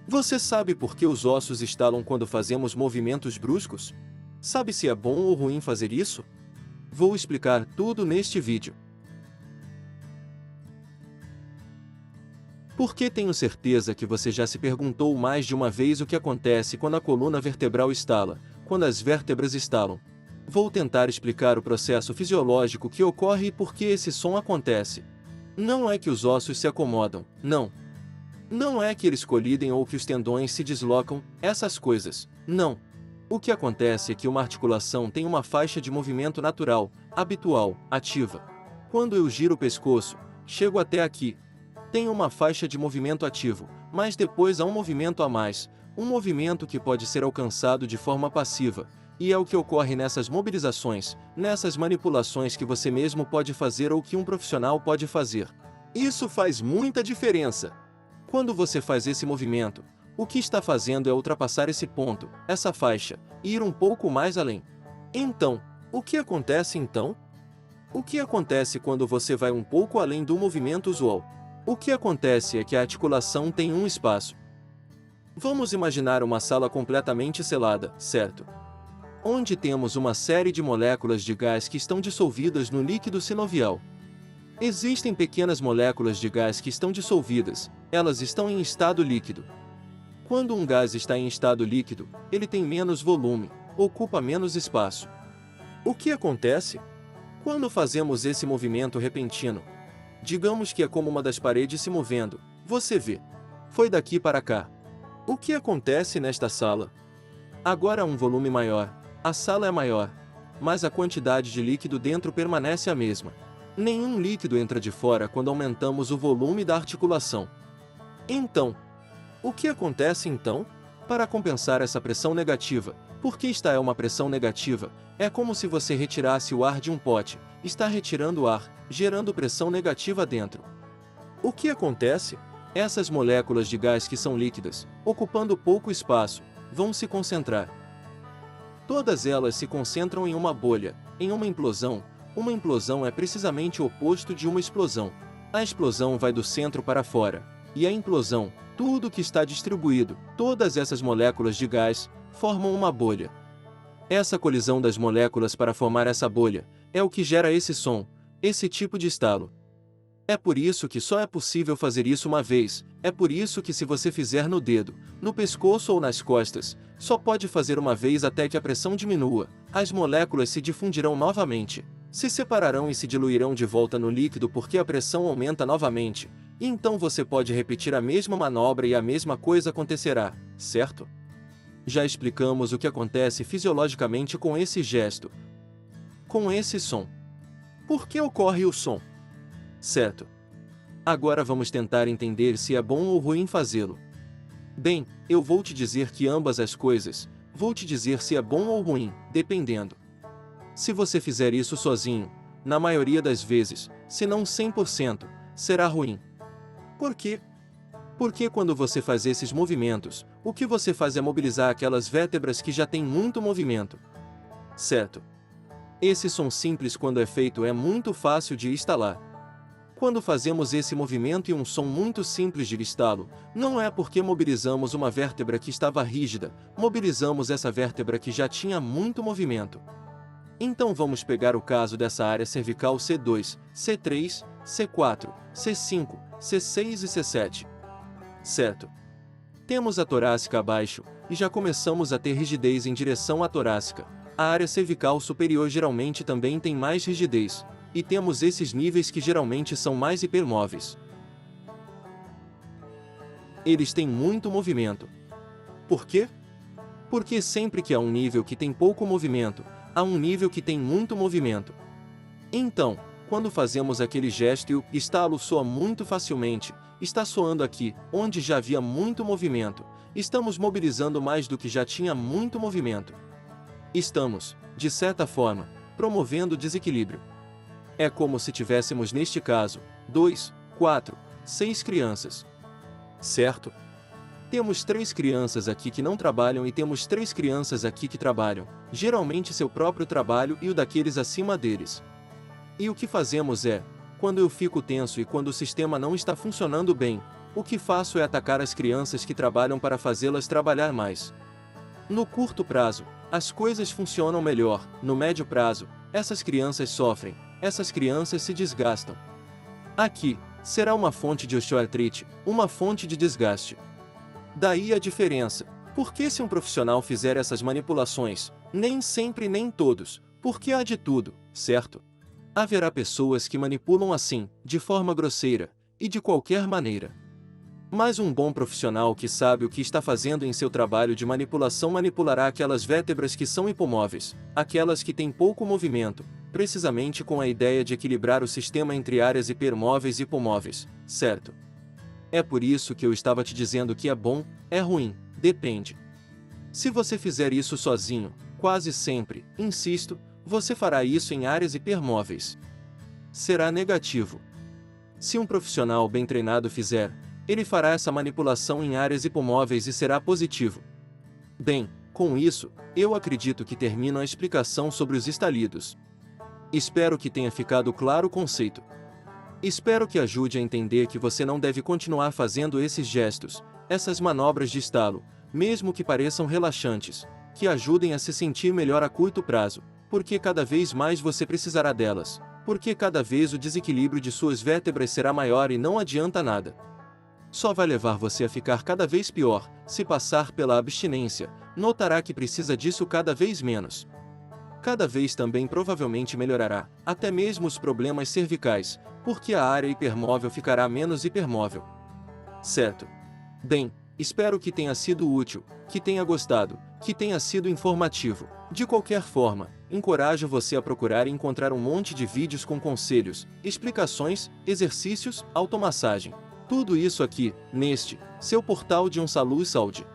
Você sabe por que os ossos estalam quando fazemos movimentos bruscos? Sabe se é bom ou ruim fazer isso? Vou explicar tudo neste vídeo. Porque tenho certeza que você já se perguntou mais de uma vez o que acontece quando a coluna vertebral estala, quando as vértebras estalam. Vou tentar explicar o processo fisiológico que ocorre e por que esse som acontece. Não é que os ossos se acomodam, não. Não é que eles colidem ou que os tendões se deslocam, essas coisas, não. O que acontece é que uma articulação tem uma faixa de movimento natural, habitual, ativa. Quando eu giro o pescoço, chego até aqui. Tem uma faixa de movimento ativo, mas depois há um movimento a mais, um movimento que pode ser alcançado de forma passiva, e é o que ocorre nessas mobilizações, nessas manipulações que você mesmo pode fazer ou que um profissional pode fazer. Isso faz muita diferença. Quando você faz esse movimento, o que está fazendo é ultrapassar esse ponto, essa faixa, e ir um pouco mais além. Então, o que acontece então? O que acontece quando você vai um pouco além do movimento usual? O que acontece é que a articulação tem um espaço. Vamos imaginar uma sala completamente selada, certo? Onde temos uma série de moléculas de gás que estão dissolvidas no líquido sinovial. Existem pequenas moléculas de gás que estão dissolvidas, elas estão em estado líquido. Quando um gás está em estado líquido, ele tem menos volume, ocupa menos espaço. O que acontece? Quando fazemos esse movimento repentino, digamos que é como uma das paredes se movendo, você vê. Foi daqui para cá. O que acontece nesta sala? Agora há um volume maior, a sala é maior, mas a quantidade de líquido dentro permanece a mesma. Nenhum líquido entra de fora quando aumentamos o volume da articulação. Então, o que acontece então? Para compensar essa pressão negativa, porque esta é uma pressão negativa, é como se você retirasse o ar de um pote, está retirando o ar, gerando pressão negativa dentro. O que acontece? Essas moléculas de gás que são líquidas, ocupando pouco espaço, vão se concentrar. Todas elas se concentram em uma bolha, em uma implosão. Uma implosão é precisamente o oposto de uma explosão. A explosão vai do centro para fora, e a implosão, tudo que está distribuído, todas essas moléculas de gás, formam uma bolha. Essa colisão das moléculas para formar essa bolha, é o que gera esse som, esse tipo de estalo. É por isso que só é possível fazer isso uma vez, é por isso que se você fizer no dedo, no pescoço ou nas costas, só pode fazer uma vez até que a pressão diminua, as moléculas se difundirão novamente, se separarão e se diluirão de volta no líquido porque a pressão aumenta novamente, e então você pode repetir a mesma manobra e a mesma coisa acontecerá, certo? Já explicamos o que acontece fisiologicamente com esse gesto, com esse som. Por que ocorre o som? Certo. Agora vamos tentar entender se é bom ou ruim fazê-lo. Bem, eu vou te dizer que ambas as coisas, vou te dizer se é bom ou ruim, dependendo. Se você fizer isso sozinho, na maioria das vezes, se não 100%, será ruim. Por quê? Porque quando você faz esses movimentos, o que você faz é mobilizar aquelas vértebras que já têm muito movimento. Certo? Esse som simples quando é feito é muito fácil de instalar. Quando fazemos esse movimento e um som muito simples de estalo, não é porque mobilizamos uma vértebra que estava rígida, mobilizamos essa vértebra que já tinha muito movimento. Então vamos pegar o caso dessa área cervical C2, C3, C4, C5, C6 e C7. Certo? Temos a torácica abaixo, e já começamos a ter rigidez em direção à torácica. A área cervical superior geralmente também tem mais rigidez, e temos esses níveis que geralmente são mais hipermóveis. Eles têm muito movimento. Por quê? Porque sempre que há um nível que tem pouco movimento, há um nível que tem muito movimento. Então, quando fazemos aquele gesto e o estalo soa muito facilmente, está soando aqui, onde já havia muito movimento, estamos mobilizando mais do que já tinha muito movimento. Estamos, de certa forma, promovendo desequilíbrio. É como se tivéssemos neste caso, 2, 4, 6 crianças. Certo? Temos 3 crianças aqui que não trabalham e temos 3 crianças aqui que trabalham, geralmente seu próprio trabalho e o daqueles acima deles. E o que fazemos é, quando eu fico tenso e quando o sistema não está funcionando bem, o que faço é atacar as crianças que trabalham para fazê-las trabalhar mais. No curto prazo, as coisas funcionam melhor. No médio prazo, essas crianças sofrem, essas crianças se desgastam. Aqui, será uma fonte de osteoartrite, uma fonte de desgaste. Daí a diferença. Porque se um profissional fizer essas manipulações, nem sempre nem todos, porque há de tudo, certo? Haverá pessoas que manipulam assim, de forma grosseira, e de qualquer maneira. Mas um bom profissional que sabe o que está fazendo em seu trabalho de manipulação manipulará aquelas vértebras que são hipomóveis, aquelas que têm pouco movimento, precisamente com a ideia de equilibrar o sistema entre áreas hipermóveis e hipomóveis, certo? É por isso que eu estava te dizendo que é bom, é ruim, depende. Se você fizer isso sozinho, quase sempre, insisto, você fará isso em áreas hipermóveis. Será negativo. Se um profissional bem treinado fizer, ele fará essa manipulação em áreas hipomóveis e será positivo. Bem, com isso, eu acredito que termino a explicação sobre os estalidos. Espero que tenha ficado claro o conceito. Espero que ajude a entender que você não deve continuar fazendo esses gestos, essas manobras de estalo, mesmo que pareçam relaxantes, que ajudem a se sentir melhor a curto prazo, porque cada vez mais você precisará delas, porque cada vez o desequilíbrio de suas vértebras será maior e não adianta nada. Só vai levar você a ficar cada vez pior. Se passar pela abstinência, notará que precisa disso cada vez menos. Cada vez também provavelmente melhorará, até mesmo os problemas cervicais, porque a área hipermóvel ficará menos hipermóvel. Certo? Bem, espero que tenha sido útil, que tenha gostado, que tenha sido informativo. De qualquer forma, encorajo você a procurar e encontrar um monte de vídeos com conselhos, explicações, exercícios, automassagem. Tudo isso aqui, neste, seu portal de Um Saúde.